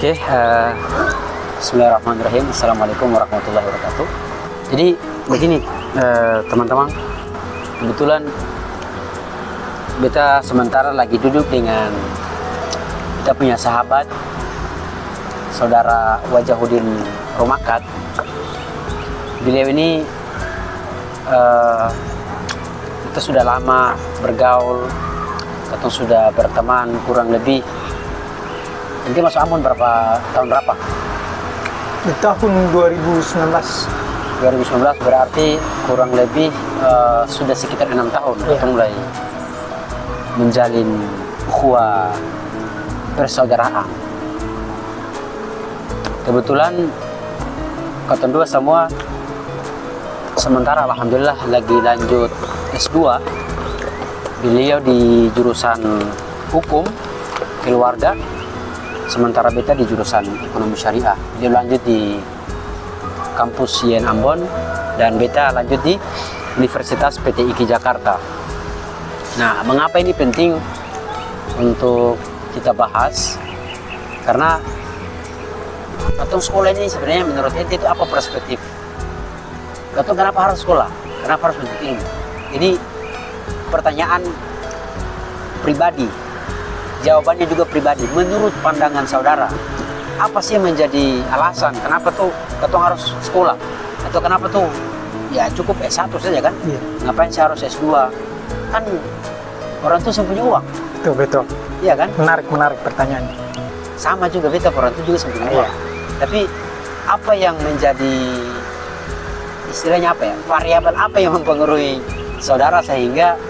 Oke, bismillahirrahmanirrahim. Assalamualaikum warahmatullahi wabarakatuh. Jadi begini teman-teman, kebetulan beta sementara lagi duduk dengan kita punya sahabat, saudara Wajahuddin Romakat. Beliau ini kita sudah lama bergaul, atau sudah berteman kurang lebih. Nanti masuk Ambon tahun berapa? Di tahun 2019. 2019 berarti kurang lebih sudah sekitar 6 tahun kita mulai menjalin ukhuwah persaudaraan. Kebetulan kata dua semua sementara alhamdulillah lagi lanjut S2. Beliau di jurusan hukum keluarga, sementara beta di jurusan ekonomi syariah. Dia lanjut di kampus YN Ambon dan beta lanjut di Universitas PT IKI Jakarta. Nah, mengapa ini penting untuk kita bahas? Karena atau sekolah ini sebenarnya menurut ente itu apa perspektif? Atau kenapa harus sekolah? Kenapa harus menuntut ilmu? Ini pertanyaan pribadi. Jawabannya juga pribadi. Menurut pandangan saudara, apa sih yang menjadi alasan kenapa tuh ketong harus sekolah? Atau kenapa tuh ya cukup S1 saja kan? Iya. Ngapain sih harus S2? Kan orang tuh punya uang. Betul. Iya kan? Menarik pertanyaannya. Sama juga beta, orang tuh juga punya uang. Tapi apa yang menjadi istilahnya apa ya? Variabel apa yang mempengaruhi saudara sehingga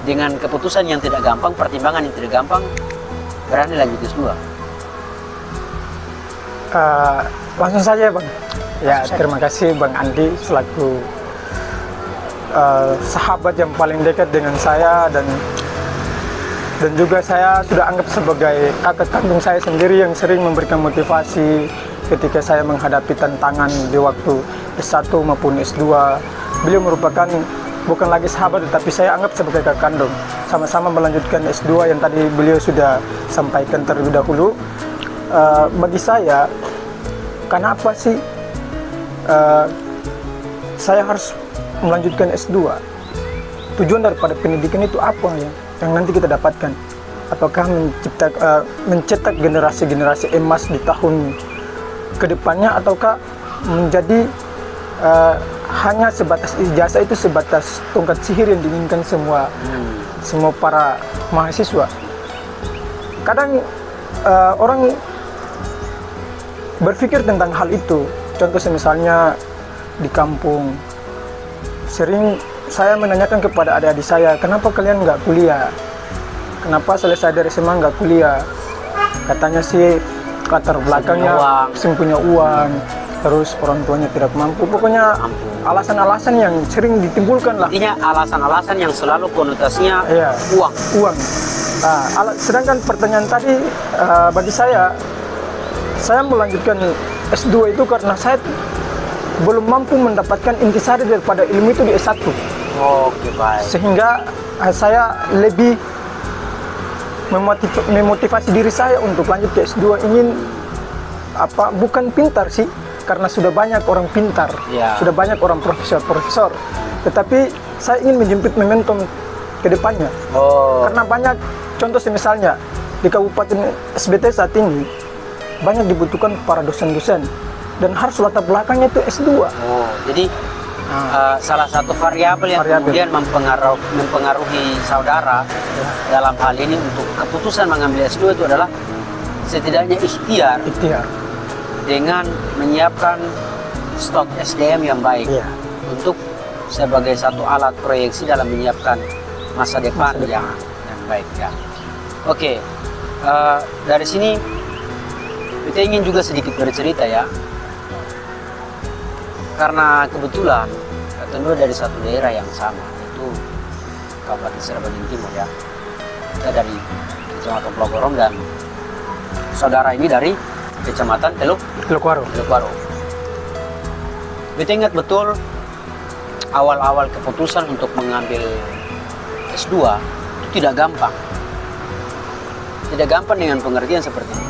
dengan keputusan yang tidak gampang, pertimbangan yang tidak gampang, berani lanjut S2? Langsung saja Bang. Ya, Langsung saja. terima kasih Bang Andi selaku sahabat yang paling dekat dengan saya dan juga saya sudah anggap sebagai kakak kandung saya sendiri yang sering memberikan motivasi ketika saya menghadapi tantangan di waktu S1 maupun S2. Beliau merupakan bukan lagi sahabat, tetapi saya anggap sebagai kakak kandung. Sama-sama melanjutkan S2 yang tadi beliau sudah sampaikan terlebih dahulu. Bagi saya, kenapa sih saya harus melanjutkan S2? Tujuan daripada pendidikan itu apa ya yang nanti kita dapatkan? Apakah mencetak generasi-generasi emas di tahun kedepannya, ataukah menjadi hanya sebatas ijazah, itu sebatas tongkat sihir yang diinginkan semua para mahasiswa? Kadang orang berpikir tentang hal itu. Contoh misalnya di kampung, sering saya menanyakan kepada adik-adik saya, kenapa kalian nggak kuliah? Kenapa selesai dari SMA nggak kuliah? Katanya sih latar belakangnya punya uang, terus orang tuanya tidak mampu. Pokoknya alasan-alasan yang sering ditimbulkan lah. Intinya alasan-alasan yang selalu konotasinya uang. Nah, sedangkan pertanyaan tadi bagi saya melanjutkan S2 itu karena saya belum mampu mendapatkan intisari daripada ilmu itu di S1. Oke, baik. Sehingga saya lebih memotivasi diri saya untuk lanjut ke S2. Ingin bukan pintar sih, karena sudah banyak orang pintar, sudah banyak orang profesor, tetapi saya ingin menjemput momentum ke depannya. Karena banyak contoh misalnya di Kabupaten SBT saat ini banyak dibutuhkan para dosen-dosen dan harus latar belakangnya itu S2. Jadi salah satu variabel yang kemudian mempengaruhi saudara dalam hal ini untuk keputusan mengambil S2 itu adalah setidaknya ikhtiar dengan menyiapkan stok SDM yang baik untuk sebagai satu alat proyeksi dalam menyiapkan masa depan yang baik ya. Oke, dari sini kita ingin juga sedikit bercerita ya, karena kebetulan tentu dari satu daerah yang sama, yaitu Kabupaten Serebanyang Timur ya. Kita dari Kecamatan Pulau Gorong dan saudara ini dari Kecamatan Teluk Waro. Kita ingat betul awal-awal keputusan untuk mengambil S2 itu tidak gampang. Tidak gampang dengan pengertian seperti ini.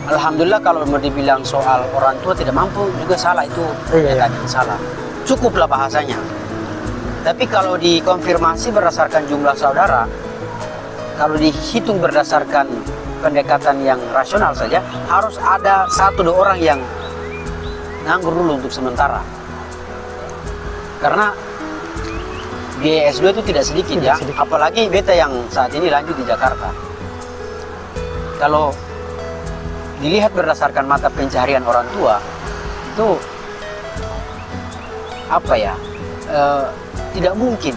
Alhamdulillah kalau mau dibilang soal orang tua tidak mampu juga salah, itu Iya. pernyataan yang salah. Cukuplah bahasanya. Tapi kalau dikonfirmasi berdasarkan jumlah saudara, kalau dihitung berdasarkan pendekatan yang rasional saja, harus ada 1-2 orang yang nganggur dulu untuk sementara. Karena biaya S2 itu tidak sedikit ya, sedikit. apalagi beta yang saat ini lanjut di Jakarta. Kalau dilihat berdasarkan mata pencaharian orang tua, itu apa ya, tidak mungkin.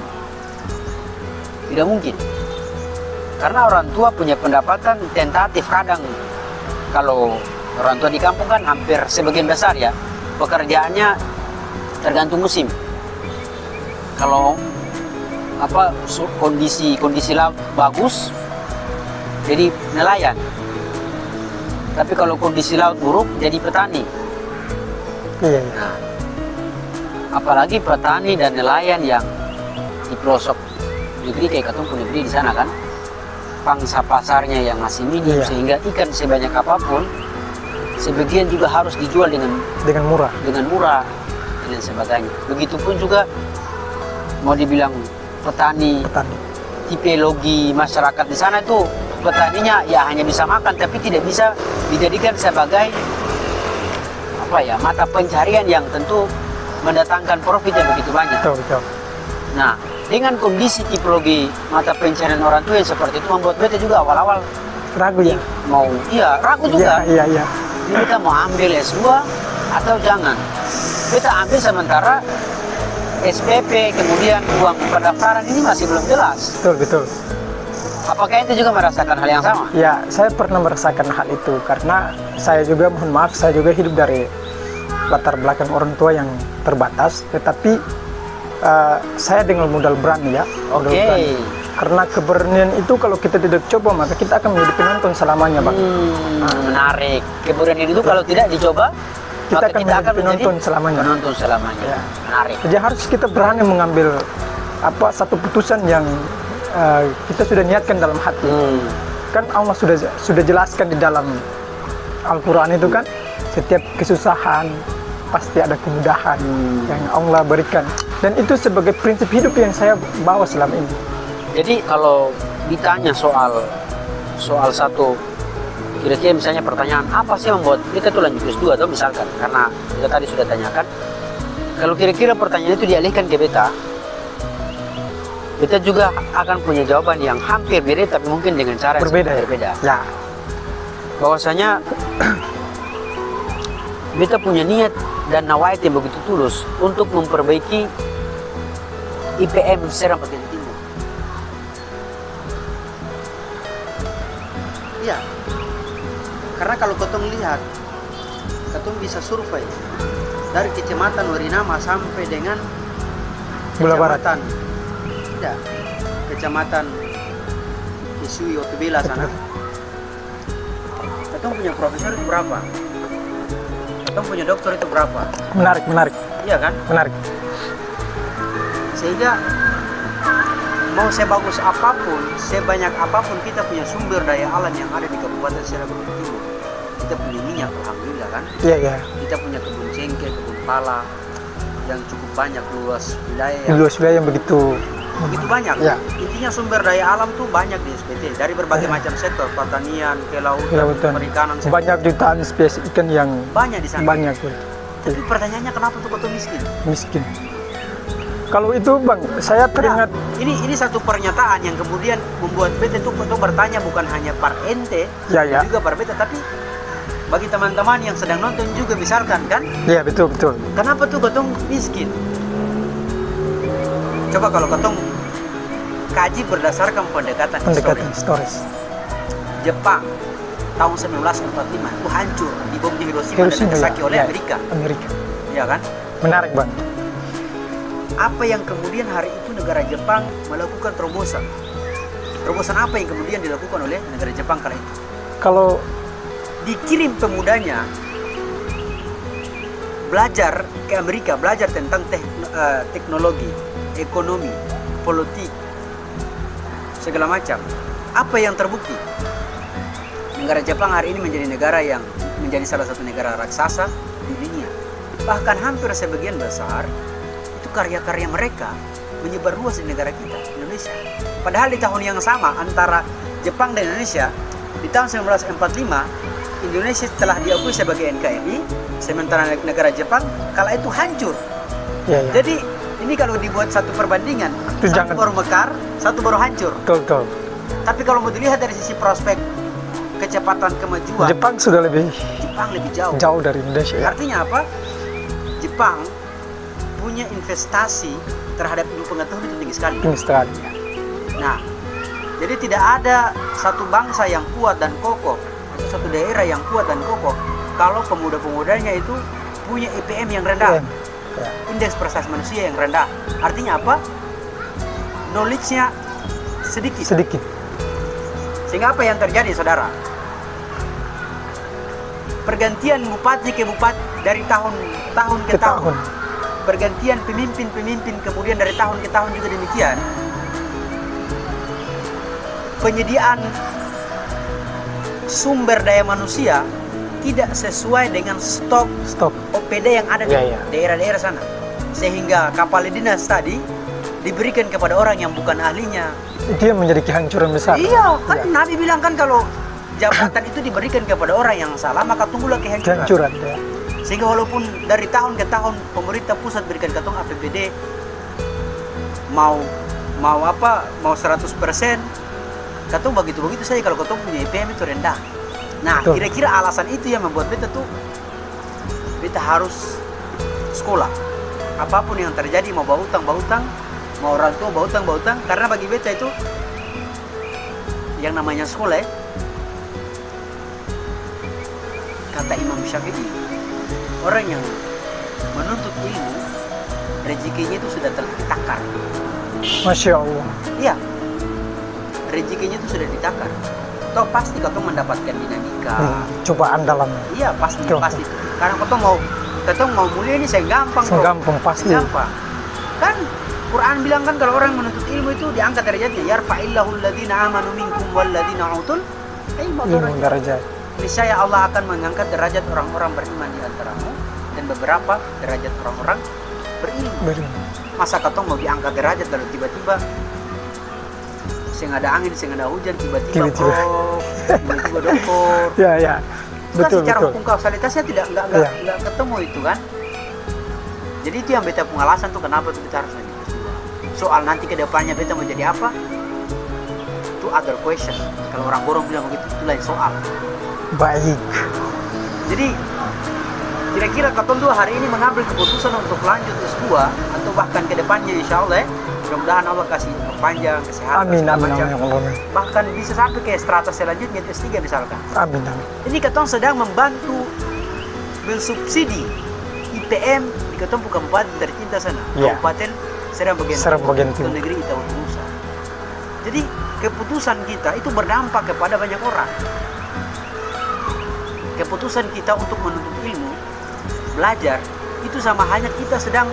Karena orang tua punya pendapatan tentatif. Kadang kalau orang tua di kampung kan hampir sebagian besar ya pekerjaannya tergantung musim. Kalau kondisi laut bagus, jadi nelayan. Tapi kalau kondisi laut buruk, jadi petani. Iya. Nah, apalagi petani dan nelayan yang di pelosok negeri kayak Katong negeri di sana kan, pangsa pasarnya yang masih minim, Iya. sehingga ikan sebanyak apapun sebagian juga harus dijual dengan Dengan murah. dan sebagainya. Begitupun juga mau dibilang petani, tipologi masyarakat di sana itu petaninya ya hanya bisa makan, tapi tidak bisa dijadikan sebagai mata pencarian yang tentu mendatangkan profit yang begitu banyak. Betul. Nah, dengan kondisi tipologi mata pencarian orang tua yang seperti itu membuat beta juga awal-awal Ragu ya? ragu juga. Iya. Ini kita mau ambil S2 atau jangan? Kita ambil sementara SPP, kemudian uang pendaftaran ini masih belum jelas. Betul. Apakah itu juga merasakan hal yang sama? Ya, saya pernah merasakan hal itu karena saya juga, mohon maaf, saya juga hidup dari latar belakang orang tua yang terbatas, tetapi saya dengan modal berani ya. Modal berani. Karena keberanian itu kalau kita tidak coba maka kita akan menjadi penonton selamanya, Bang. Menarik. Keberanian itu kalau tidak dicoba, kita maka akan menjadi penonton selamanya. Penonton selamanya. Ya. Menarik. Jadi harus kita berani mengambil satu putusan yang kita sudah niatkan dalam hati. Kan Allah sudah jelaskan di dalam Al-Quran itu kan, setiap kesusahan pasti ada kemudahan yang Allah berikan, dan itu sebagai prinsip hidup yang saya bawa selama ini. Jadi kalau ditanya soal satu, kira-kira misalnya pertanyaan apa sih membuat kita tuh lanjut S2 atau misalkan, karena kita tadi sudah tanyakan, kalau kira-kira pertanyaan itu dialihkan ke beta juga akan punya jawaban yang hampir mirip tapi mungkin dengan cara yang berbeda. Ya. Bahwasanya beta punya niat dan nawait yang begitu tulus untuk memperbaiki IPM Serang bagian timur. Ya, karena kalau ketong lihat, ketong bisa survei dari kecamatan Warinama sampai dengan Bula Barat. Kecamatan Kisui Otubela sana. Ketong punya profesor itu berapa? Ketong punya dokter itu berapa? Menarik. Iya kan? Menarik. Sehingga mau sebagus apapun, sebanyak apapun kita punya sumber daya alam yang ada di Kabupaten Serang Timur. Kita punya minyak, alhamdulillah kan? Iya. Kita punya kebun cengkeh, kebun pala yang cukup banyak, luas wilayah. Luas wilayah yang begitu banyak. Ya. Intinya sumber daya alam tuh banyak di SPT dari berbagai macam sektor, pertanian, kelautan, perikanan. Banyak jutaan spesies ikan yang banyak di sana. Banyak. Tapi pertanyaannya kenapa tuh kota miskin? Kalau itu Bang, saya teringat ini satu pernyataan yang kemudian membuat beta itu bertanya bukan hanya par ente, Ya. juga par beta, tapi bagi teman-teman yang sedang nonton juga misalkan kan? Iya, betul. Kenapa tuh ketong miskin? Coba kalau ketong kaji berdasarkan pendekatan historis. Jepang tahun 1945 itu hancur, dibom di Hiroshima dan Nagasaki oleh Amerika. Ya kan? Menarik Bang. Apa yang kemudian hari itu negara Jepang melakukan terobosan? Terobosan apa yang kemudian dilakukan oleh negara Jepang kala itu? Kalau dikirim pemudanya belajar ke Amerika, belajar tentang teknologi, ekonomi, politik, segala macam. Apa yang terbukti? negara Jepang hari ini menjadi negara yang menjadi salah satu negara raksasa di dunia. Bahkan hampir sebagian besar itu karya-karya mereka menyebar luas di negara kita, Indonesia. Padahal di tahun yang sama antara Jepang dan Indonesia, di tahun 1945, Indonesia telah diakui sebagai NKRI, sementara negara Jepang kala itu hancur. Ya, ya. Jadi ini kalau dibuat satu perbandingan, Itu satu jangan. baru mekar, satu baru hancur. Betul. Tapi kalau mau dilihat dari sisi prospek kecepatan kemajuan, Jepang sudah lebih Jepang lebih jauh. jauh dari Indonesia. Ya. Artinya apa? Jepang punya investasi terhadap ilmu pengetahuan itu tinggi sekali. Ini sekali. Nah, jadi tidak ada satu bangsa yang kuat dan kokoh atau satu daerah yang kuat dan kokoh kalau pemuda-pemudanya itu punya IPM yang rendah, Ya. indeks prestasi manusia yang rendah. Artinya apa? Knowledge-nya sedikit. Sedikit. Sehingga apa yang terjadi, saudara? Pergantian bupati ke bupati dari tahun ke tahun. Pergantian pemimpin kemudian dari tahun ke tahun juga demikian. Penyediaan sumber daya manusia tidak sesuai dengan stok OPD yang ada di Ya, ya. daerah-daerah sana. Sehingga kapal dinas tadi diberikan kepada orang yang bukan ahlinya. Itu yang menjadi kehancuran besar. Iya, kan Ya. Nabi bilang kan kalau jabatan itu diberikan kepada orang yang salah, maka tunggulah kehancuran. Kehancuran. Ya. Sehingga walaupun dari tahun ke tahun pemerintah pusat berikan katong APBD mau 100%, katong begitu saja kalau katong punya IPM itu rendah. Nah, Betul. kira-kira alasan itu yang membuat beta tuh harus sekolah. Apapun yang terjadi, mau bautang, mau orang tua bautang, karena bagi beta itu yang namanya sekolah ya, kata Imam Syafi'i, orang yang menuntut ilmu rezekinya itu sudah telah ditakar. Masya Allah. Iya, rezekinya itu sudah ditakar. Toh pasti kau mendapatkan dinamika. Cobaan dalam. Iya pasti. Betul. Karena kau mau mulia ini saya gampang. Segampang pasti. Gampang. Kan Quran bilang kan kalau orang menuntut ilmu itu diangkat derajatnya. Yarfa'illahu alladhina amanu minkum walladhina utul ilmu darajat. Derajat. Niscaya Allah akan mengangkat derajat orang-orang beriman di antaramu dan beberapa derajat orang-orang berilmu. Masa kau mau diangkat derajat lalu tiba-tiba sing ada angin, sing ada hujan, tiba-tiba prof, tiba-tiba doktor. Ya. Betul. Secara hukum kausalitasnya nggak ketemu itu kan. Jadi itu yang beta pengalasan tuh kenapa tuh beta harus lanjut S2. Soal nanti ke depannya beta mau jadi apa? Itu other question. Kalau orang borong bilang begitu itu lain soal. Baik. Jadi kira-kira katong dua hari ini mengambil keputusan untuk lanjut S2 atau bahkan ke depannya insya Allah ya. Mudah-mudahan Allah kasih panjang kesehatan. Amin. Bahkan bisa sampai ke strata selanjutnya S3 misalkan. Amin. Ini katong sedang membantu mensubsidi IPM di katong kabupaten tercinta sana. Ya. Kabupaten Serang Bagian Timur negeri Itaewon Nusa. Jadi keputusan kita itu berdampak kepada banyak orang. Keputusan kita untuk menuntut ilmu, belajar, itu sama halnya kita sedang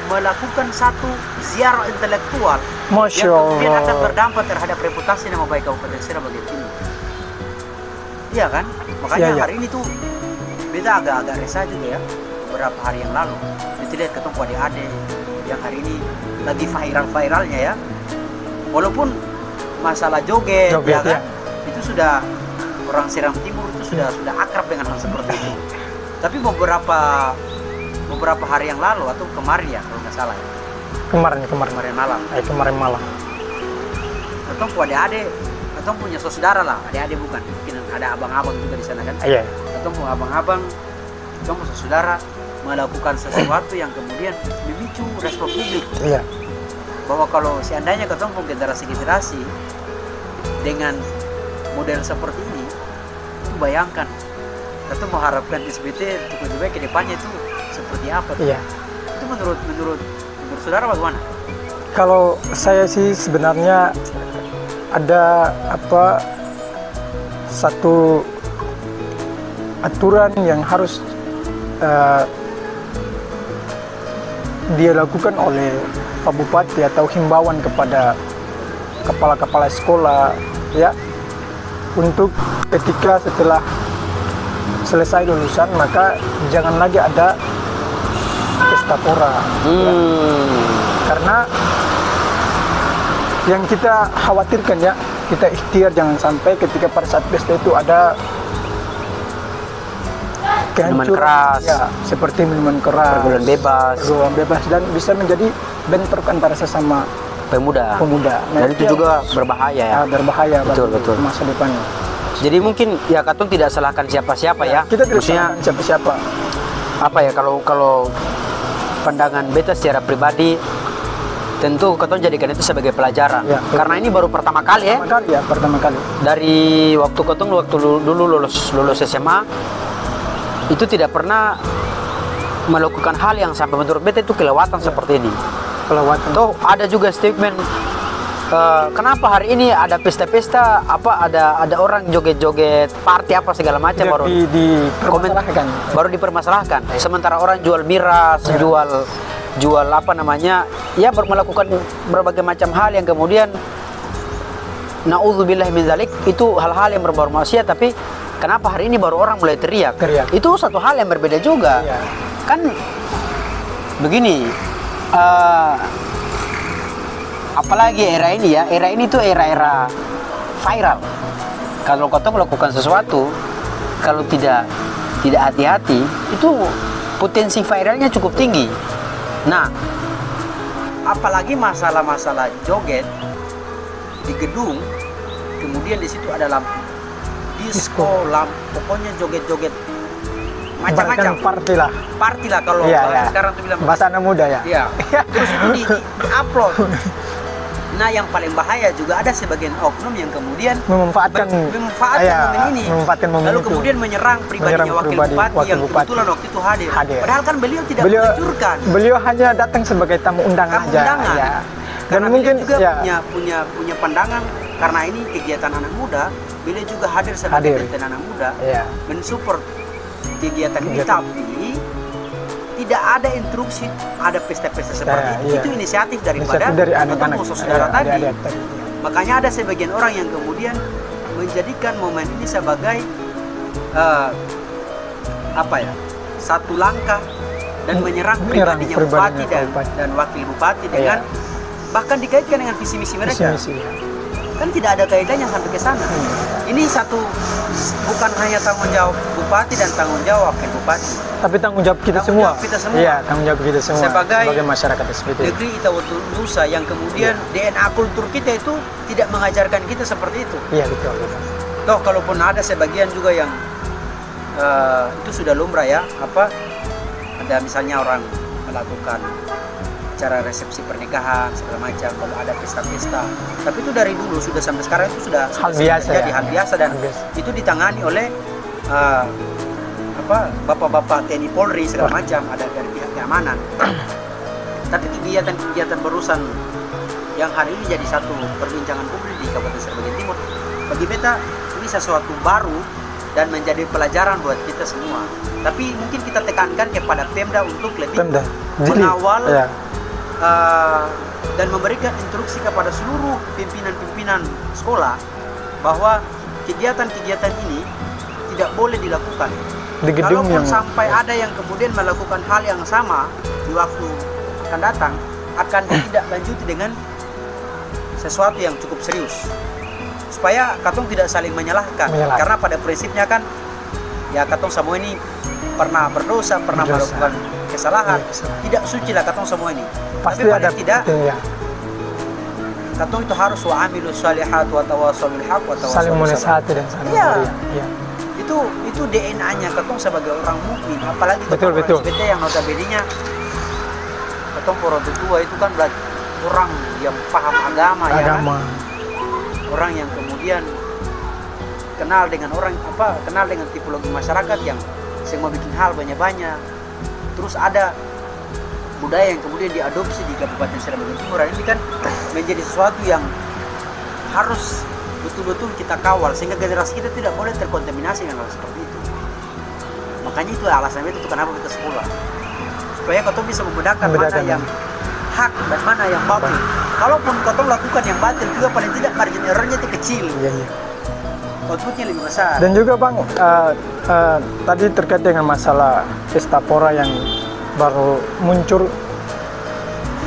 melakukan satu ziarah intelektual Masya yang kemudian Allah. akan berdampak terhadap reputasi nama baik Kabupaten Serang Bagian Timur. Iya kan? Makanya Ya. hari ini tuh beta agak resah juga ya. Beberapa hari yang lalu kita lihat ketemu adik-adik yang hari ini lagi viral-viralnya ya. Walaupun masalah joget ya kan, itu sudah orang Serang Timur itu sudah akrab dengan hal seperti itu. Tapi beberapa hari yang lalu atau kemarin ya kalau nggak salah ya. Kemarin malam. Kemarin malam. Atau adik-adik, atau punya saudara lah, adik-adik bukan. Mungkin ada abang-abang juga di sana kan. Iya. Atau punya abang-abang, atau saudara melakukan sesuatu yang kemudian memicu respon publik. Iya. Bahwa kalau seandainya ketemu generasi-generasi dengan model seperti ini, itu bayangkan kita mengharapkan SBT untuk lebih baik ke depannya itu seperti apa? Iya. Itu menurut saudara bagaimana? Kalau saya sih sebenarnya ada satu aturan yang harus dia lakukan oleh Pak Bupati atau himbauan kepada kepala-kepala sekolah ya untuk ketika setelah selesai lulusan maka jangan lagi ada pesta pora. Ya. Karena yang kita khawatirkan ya, kita ikhtiar jangan sampai ketika pada saat pesta itu ada Minuman keras, ya, seperti minuman keras, pergaulan bebas, dan bisa menjadi bentrok antara sesama pemuda. Nah, Dan itu juga berbahaya ya. Berbahaya Betul. bagi masa depannya. Jadi mungkin ya Katong tidak salahkan siapa-siapa ya. Kita tidak Maksudnya salahkan siapa-siapa. apa ya, kalau pandangan beta secara pribadi tentu Katong jadikan itu sebagai pelajaran. Ya, Karena ini baru pertama kali ya. Pertama kali. Dari waktu Katong dulu lulus SMA itu tidak pernah melakukan hal yang sampai menurut beta itu kelewatan seperti ini. Kelewatan. Tuh ada juga statement kenapa hari ini ada pesta-pesta, apa ada orang joget-joget party apa segala macam, baru dipermasalahkan. Baru dipermasalahkan. Sementara orang jual miras, jual apa namanya, ya melakukan berbagai macam hal yang kemudian naudzubillah min dzalik, itu hal-hal yang berbau maksiat, tapi kenapa hari ini baru orang mulai teriak? Itu satu hal yang berbeda juga. Iya. Kan begini, apalagi era ini tuh era viral. Kalau kau melakukan sesuatu, kalau tidak hati-hati, itu potensi viralnya cukup tinggi. Nah, apalagi masalah-masalah joget di gedung, kemudian di situ ada lampu disco, lampu, pokoknya joget-joget macam-macam. Party lah kalau sekarang tuh bilang bahasa anak muda ya. Iya. Terus itu di-upload. Nah, yang paling bahaya juga ada sebagian oknum yang kemudian memanfaatkan momen ini. Lalu itu. kemudian menyerang pribadinya wakil bupati yang kebetulan waktu itu hadir. Padahal kan beliau tidak melanjutkan. Beliau hanya datang sebagai tamu undangan aja. Ya. Dan Karena mungkin juga punya pandangan, karena ini kegiatan anak muda, beliau juga hadir sebagai kegiatan anak muda, mensupport kegiatan ini, tapi tidak ada instruksi ada pesta-pesta seperti itu. Itu inisiatif daripada anak-anak saudara tadi. Makanya ada sebagian orang yang kemudian menjadikan momen ini sebagai satu langkah dan menyerang pribadinya bupati dan wakil bupati dengan bahkan dikaitkan dengan visi misi mereka. Kan tidak ada kaitannya sampai ke sana. Ini satu, bukan hanya tanggung jawab bupati dan tanggung jawab wakil bupati, tapi tanggung jawab kita semua. Iya, tanggung jawab kita semua sebagai masyarakat SPT. Negeri Itawotu Nusa yang kemudian DNA kultur kita itu tidak mengajarkan kita seperti itu. Iya, betul. Toh kalaupun ada sebagian juga yang itu sudah lumrah ya, ada misalnya orang melakukan cara resepsi pernikahan segala macam, kalau ada pesta-pesta, tapi itu dari dulu sudah sampai sekarang itu sudah hal biasa jadi hal biasa, dan itu ditangani oleh bapak-bapak TNI Polri segala macam, ada dari pihak keamanan. Tapi kegiatan berurusan yang hari ini jadi satu perbincangan publik di Kabupaten Serbagin Bagian Timur, bagi beta ini sesuatu baru dan menjadi pelajaran buat kita semua. Tapi mungkin kita tekankan kepada Pemda untuk lebih mengawal dan memberikan instruksi kepada seluruh pimpinan-pimpinan sekolah bahwa kegiatan-kegiatan ini tidak boleh dilakukan. Kalaupun sampai ada yang kemudian melakukan hal yang sama di waktu akan datang, akan tidak lanjuti dengan sesuatu yang cukup serius, supaya katong tidak saling menyalahkan. Karena pada prinsipnya kan ya katong semua ini pernah berdosa, pernah melakukan kesalahan. Tidak suci lah katong semua ini. Pasti tapi ada tidak. Katong itu harus wa'amilus shalihat wa tawassaw bil haq wa tawassaw saling menasihati dan saling Iya. Itu DNA-nya katong sebagai orang mukmin, apalagi betul. SPT yang notabene-nya katong orang tua itu kan orang yang paham agama. Ya kan? Orang yang kemudian kenal dengan tipologi masyarakat yang semua bikin hal banyak-banyak. Terus ada budaya yang kemudian diadopsi di Kabupaten Serbagin Bagian Timur, ini kan menjadi sesuatu yang harus betul-betul kita kawal sehingga generasi kita tidak boleh terkontaminasi dengan hal seperti itu. Makanya itu alasannya itu kenapa kita sekolah, supaya kau bisa membedakan mana yang hak dan mana yang batil. Kalaupun kau lakukan yang batil juga paling tidak margin errornya itu kecil. outputnya lebih besar. Dan juga Bang, tadi terkait dengan masalah pesta pora yang baru muncul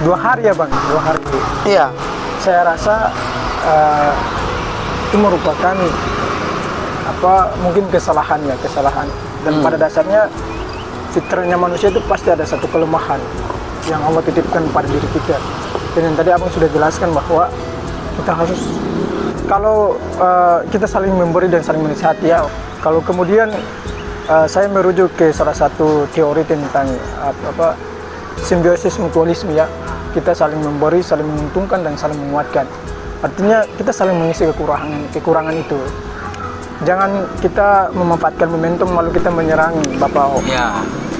2 hari ya Bang, 2 hari. Iya. Saya rasa itu merupakan mungkin kesalahan. Dan pada dasarnya fitrahnya manusia itu pasti ada satu kelemahan yang Allah titipkan pada diri kita. Dan yang tadi Abang sudah jelaskan bahwa kita harus, kalau kita saling memberi dan saling menasihati ya. Kalau kemudian saya merujuk ke salah satu teori tentang simbiosis mutualisme ya. Kita saling memberi, saling menguntungkan dan saling menguatkan. Artinya kita saling mengisi kekurangan itu. Jangan kita memanfaatkan momentum lalu kita menyerang Bapak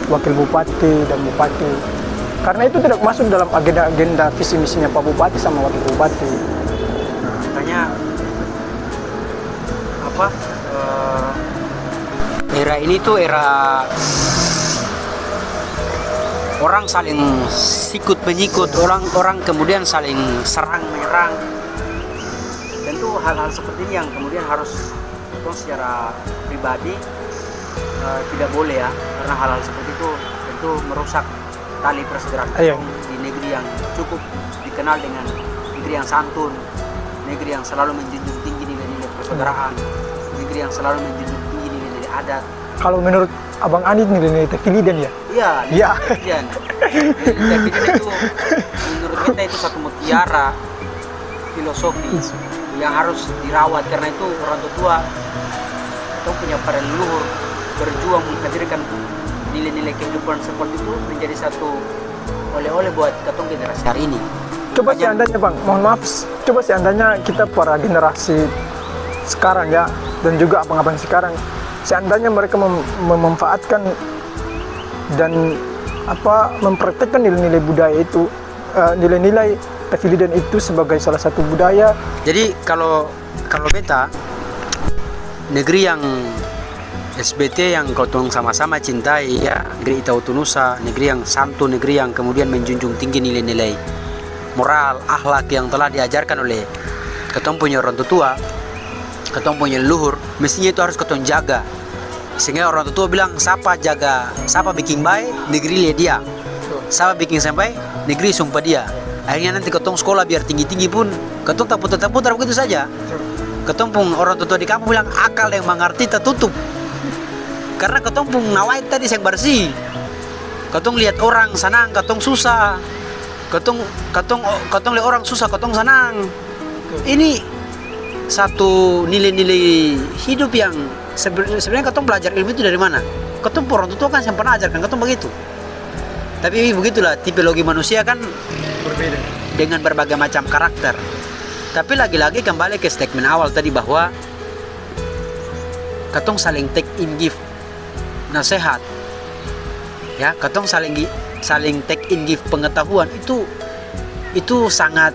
Wakil Bupati dan Bupati. Karena itu tidak masuk dalam agenda visi misinya Pak Bupati sama Wakil Bupati. Makanya era ini tuh era orang saling sikut menyikut, orang kemudian saling serang menyerang. tentu hal-hal seperti ini yang kemudian harus secara pribadi tidak boleh ya, karena hal-hal seperti itu tentu merusak tali persaudaraan di negeri yang cukup dikenal dengan negeri yang santun, negeri yang selalu menjunjung tinggi nilai-nilai persaudaraan, negeri yang selalu menjunjung tinggi nilai-nilai adat. Kalau menurut Abang Ani nilai-nilai tefiliden ya? Iya, tefiliden. Tefiliden itu menurut kita itu satu mutiara filosofi yang harus dirawat, karena itu orang tua atau punya para leluhur berjuang menghadirkan nilai-nilai kehidupan seperti itu menjadi satu oleh-oleh buat ketong generasi hari ini. Coba seandainya Bang, mohon maaf, coba seandainya kita para generasi sekarang ya, dan juga abang-abang sekarang, seandainya mereka memanfaatkan dan mempraktekkan nilai-nilai budaya itu, nilai-nilai tefiliden itu sebagai salah satu budaya. Jadi kalau beta negeri yang SBT yang kotong sama-sama cintai ya, negeri Itaotu Nusa, negeri yang santun, negeri yang kemudian menjunjung tinggi nilai-nilai moral, akhlak yang telah diajarkan oleh ketong punya orang tua, ketong punya leluhur, mestinya itu harus ketong jaga. Sehingga orang tua bilang, siapa bikin baik, negeri lihat dia. Siapa bikin sampai, negeri sumpah dia. Akhirnya nanti ketong sekolah biar tinggi-tinggi pun, ketong tak putar begitu saja. Ketong pun orang tua di kampung bilang, akal yang mengerti tertutup. Karena ketong pun nawait tadi yang bersih. Ketong lihat orang senang, ketong susah. Ketong lihat orang susah, ketong senang. Ini satu nilai-nilai hidup yang sebenarnya ketong belajar ilmu itu dari mana? Ketong orang tua kan yang pernah ajarkan ketong begitu. Tapi begitulah tipologi manusia kan berbeda dengan berbagai macam karakter. Tapi lagi-lagi kembali ke statement awal tadi bahwa ketong saling take in give nasihat. Ya, ketong saling take in give pengetahuan itu sangat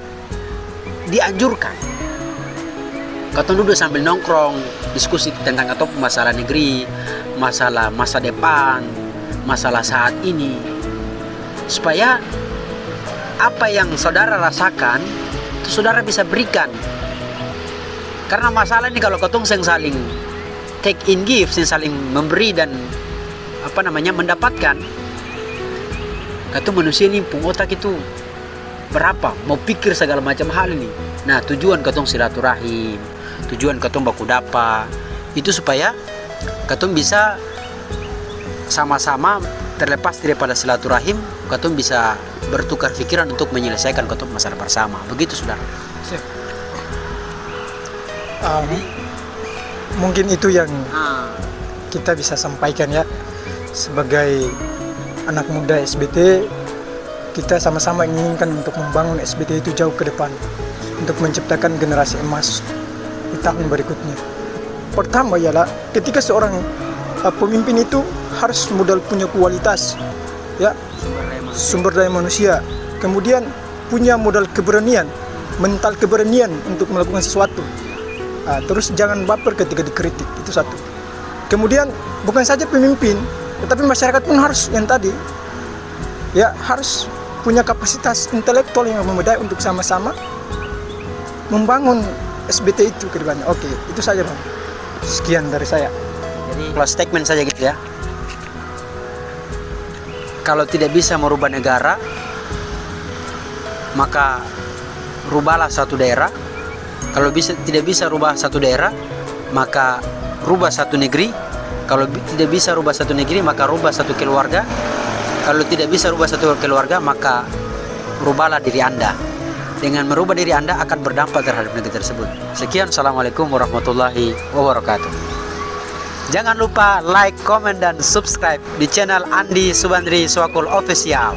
dianjurkan. Ketong duduk sambil nongkrong, diskusi tentang masalah negeri, masalah masa depan, masalah saat ini. Supaya apa yang saudara rasakan, itu saudara bisa berikan. Karena masalah ini kalau ketong saling take in give, saling memberi dan mendapatkan. Ketong manusia ini pung otak itu berapa? Mau pikir segala macam hal ini. Nah, tujuan ketong silaturahim, tujuan ketong baku dapa itu supaya ketong bisa sama-sama terlepas daripada silaturahim, ketong bisa bertukar pikiran untuk menyelesaikan ketong masalah bersama. Begitu saudara. Mungkin itu yang kita bisa sampaikan ya, sebagai anak muda SBT. Kita sama-sama inginkan untuk membangun SBT itu jauh ke depan, untuk menciptakan generasi emas di tahun berikutnya. Pertama ialah ketika seorang pemimpin itu harus modal punya kualitas ya, sumber daya manusia, kemudian punya modal keberanian, mental keberanian untuk melakukan sesuatu. Terus jangan baper ketika dikritik, itu satu. Kemudian bukan saja pemimpin, tetapi masyarakat pun harus yang tadi ya, harus punya kapasitas intelektual yang memadai untuk sama-sama membangun SBT itu ke depannya. Oke, itu saja Bang. Sekian dari saya. Jadi kalau statement saja gitu ya. Kalau tidak bisa merubah negara, maka rubahlah satu daerah. Kalau tidak bisa rubah satu daerah, maka rubah satu negeri. Kalau tidak bisa rubah satu negeri, maka rubah satu keluarga. Kalau tidak bisa rubah satu keluarga, maka rubahlah diri Anda. Dengan merubah diri Anda akan berdampak terhadap negeri tersebut. Sekian, assalamualaikum warahmatullahi wabarakatuh. Jangan lupa like, comment, dan subscribe di channel Andi Subandri Swakul Official.